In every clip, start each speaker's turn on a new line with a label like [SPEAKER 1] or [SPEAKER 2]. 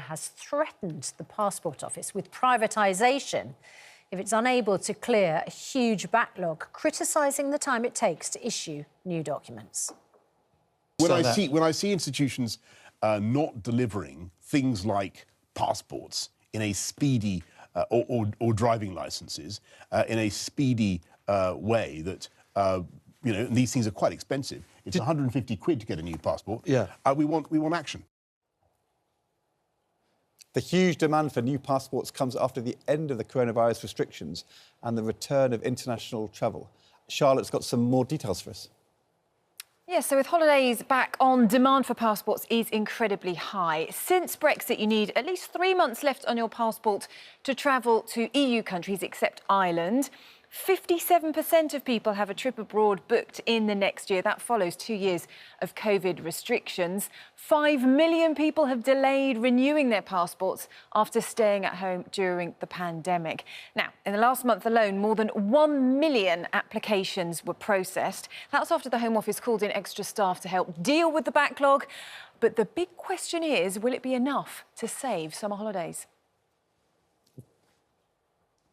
[SPEAKER 1] has threatened the Passport Office with privatisation if it's unable to clear a huge backlog, criticising the time it takes to issue new documents.
[SPEAKER 2] When I see institutions not delivering things like passports in a speedy or driving licences in a speedy way that you know, these things are quite expensive. It's 150 quid to get a new passport.
[SPEAKER 3] Yeah.
[SPEAKER 2] We want action.
[SPEAKER 3] The huge demand for new passports comes after the end of the coronavirus restrictions and the return of international travel. Charlotte's got some more details for us.
[SPEAKER 4] Yeah, so with holidays back on, demand for passports is incredibly high. Since Brexit, you need at least 3 months left on your passport to travel to EU countries except Ireland. 57% of people have a trip abroad booked in the next year. That follows 2 years of COVID restrictions. 5 million people have delayed renewing their passports after staying at home during the pandemic. Now, in the last month alone, more than 1 million applications were processed. That's after the Home Office called in extra staff to help deal with the backlog. But the big question is, will it be enough to save summer holidays?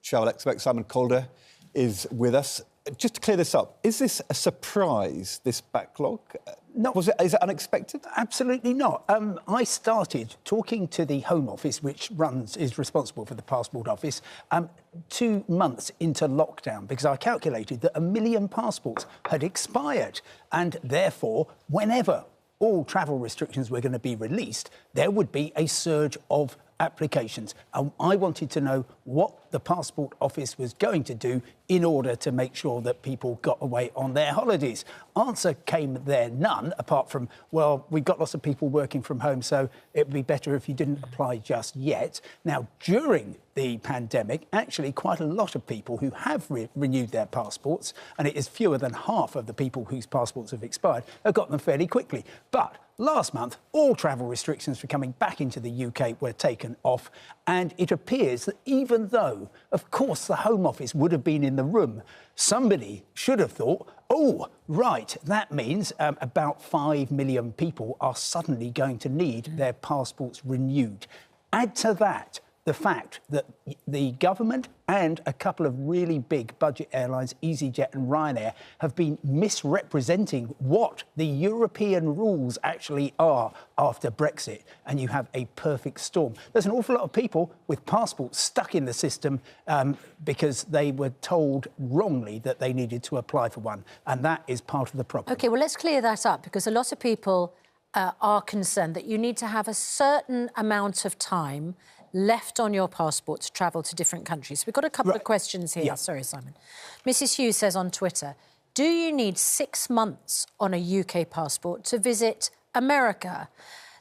[SPEAKER 3] Travel expert Simon Calder is with us. Just to clear this up, is this a surprise, this backlog?
[SPEAKER 5] No.
[SPEAKER 3] Is it unexpected?
[SPEAKER 5] Absolutely not. I started talking to the Home Office, which is responsible for the Passport Office, 2 months into lockdown, because I calculated that 1 million passports had expired. And therefore, whenever all travel restrictions were going to be released, there would be a surge of applications. I wanted to know what the Passport Office was going to do in order to make sure that people got away on their holidays. Answer came there none, apart from, well, we've got lots of people working from home, so it would be better if you didn't apply just yet. Now, during the pandemic, actually quite a lot of people who have renewed their passports, and it is fewer than half of the people whose passports have expired, have got them fairly quickly. But last month, all travel restrictions for coming back into the UK were taken off, and it appears that even though, of course, the Home Office would have been in the room, somebody should have thought, oh, right, that means about 5 million people are suddenly going to need their passports renewed. Add to that the fact that the government and a couple of really big budget airlines, EasyJet and Ryanair, have been misrepresenting what the European rules actually are after Brexit, and you have a perfect storm. There's an awful lot of people with passports stuck in the system because they were told wrongly that they needed to apply for one, and that is part of the problem.
[SPEAKER 1] OK, well, let's clear that up, because a lot of people are concerned that you need to have a certain amount of time left on your passport to travel to different countries. We've got a couple of questions here. Yeah. Sorry, Simon. Mrs. Hughes says on Twitter, do you need 6 months on a UK passport to visit America?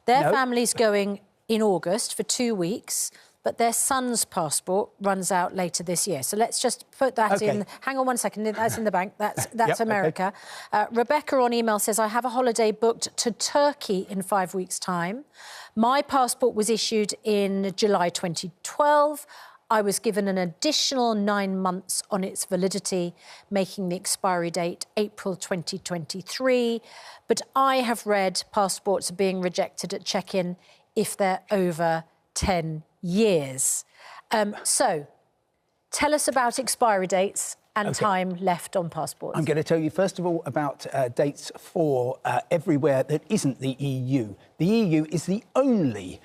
[SPEAKER 1] Their family's going in August for 2 weeks, but their son's passport runs out later this year. So let's just put that in. Hang on 1 second. That's in the bank. That's yep, America. Okay. Rebecca on email says, I have a holiday booked to Turkey in 5 weeks' time. My passport was issued in July 2012. I was given an additional 9 months on its validity, making the expiry date April 2023. But I have read passports are being rejected at check-in if they're over 10 years. So, tell us about expiry dates and time left on passports. I'm
[SPEAKER 5] going to tell you, first of all, about dates for everywhere that isn't the EU. The EU is the only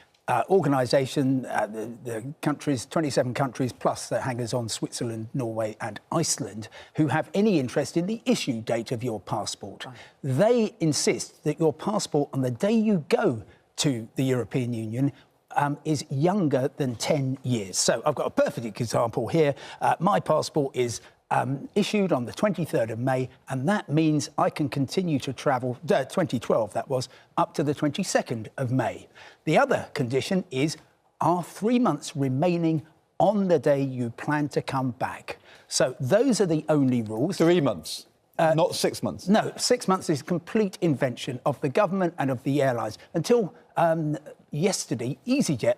[SPEAKER 5] organisation, the countries, 27 countries, plus the hangers-on Switzerland, Norway and Iceland, who have any interest in the issue date of your passport. Right. They insist that your passport on the day you go to the European Union is younger than 10 years. So I've got a perfect example here. My passport is issued on the 23rd of May, and that means I can continue to travel, 2012 that was, up to the 22nd of May. The other condition is, are 3 months remaining on the day you plan to come back? So those are the only rules.
[SPEAKER 3] 3 months? Not 6 months?
[SPEAKER 5] No, 6 months is a complete invention of the government and of the airlines. Until yesterday, EasyJet,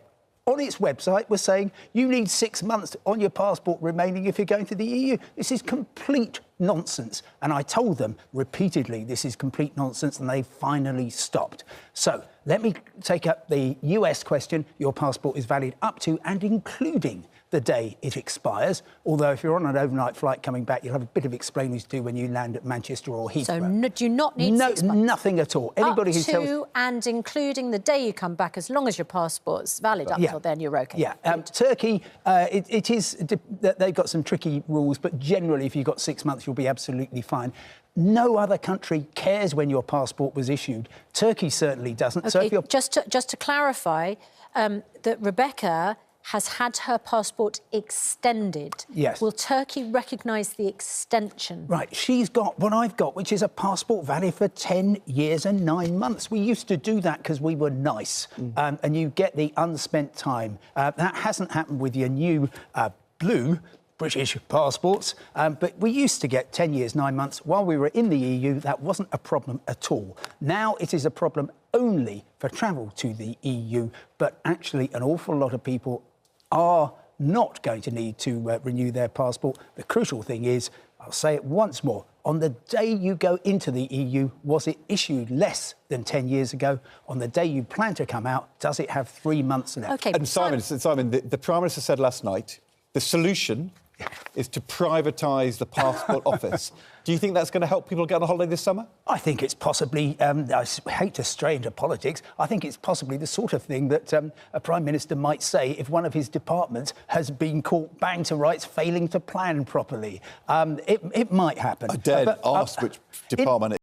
[SPEAKER 5] on its website, was saying you need 6 months on your passport remaining if you're going to the EU. This is complete nonsense. And I told them repeatedly this is complete nonsense, and they finally stopped. So let me take up the US question. Your passport is valid up to and including the day it expires, although if you're on an overnight flight coming back, you'll have a bit of explaining to do when you land at Manchester or Heathrow.
[SPEAKER 1] So do you not need 6 months?
[SPEAKER 5] Nothing at all. Anybody who tells...
[SPEAKER 1] and including the day you come back, as long as your passport's valid up till then, you're OK.
[SPEAKER 5] Yeah, Turkey, they've got some tricky rules, but generally, if you've got 6 months, you'll be absolutely fine. No other country cares when your passport was issued. Turkey certainly doesn't.
[SPEAKER 1] OK,
[SPEAKER 5] so if you're...
[SPEAKER 1] just to clarify, that Rebecca has had her passport extended.
[SPEAKER 5] Yes.
[SPEAKER 1] Will Turkey recognise the extension?
[SPEAKER 5] Right, she's got what I've got, which is a passport valid for 10 years and 9 months. We used to do that because we were nice, and you get the unspent time. That hasn't happened with your new blue British passports, but we used to get 10 years, 9 months. While we were in the EU, that wasn't a problem at all. Now it is a problem only for travel to the EU, but actually an awful lot of people are not going to need to renew their passport. The crucial thing is, I'll say it once more, on the day you go into the EU, was it issued less than 10 years ago? On the day you plan to come out, does it have 3 months left?
[SPEAKER 1] OK.
[SPEAKER 3] And Simon, the Prime Minister said last night, the solution is to privatise the passport office. Do you think that's going to help people get on holiday this summer?
[SPEAKER 5] I think it's possibly, I hate to stray into politics, I think it's possibly the sort of thing that a Prime Minister might say if one of his departments has been caught bang to rights failing to plan properly. It might happen.
[SPEAKER 3] I dared ask which department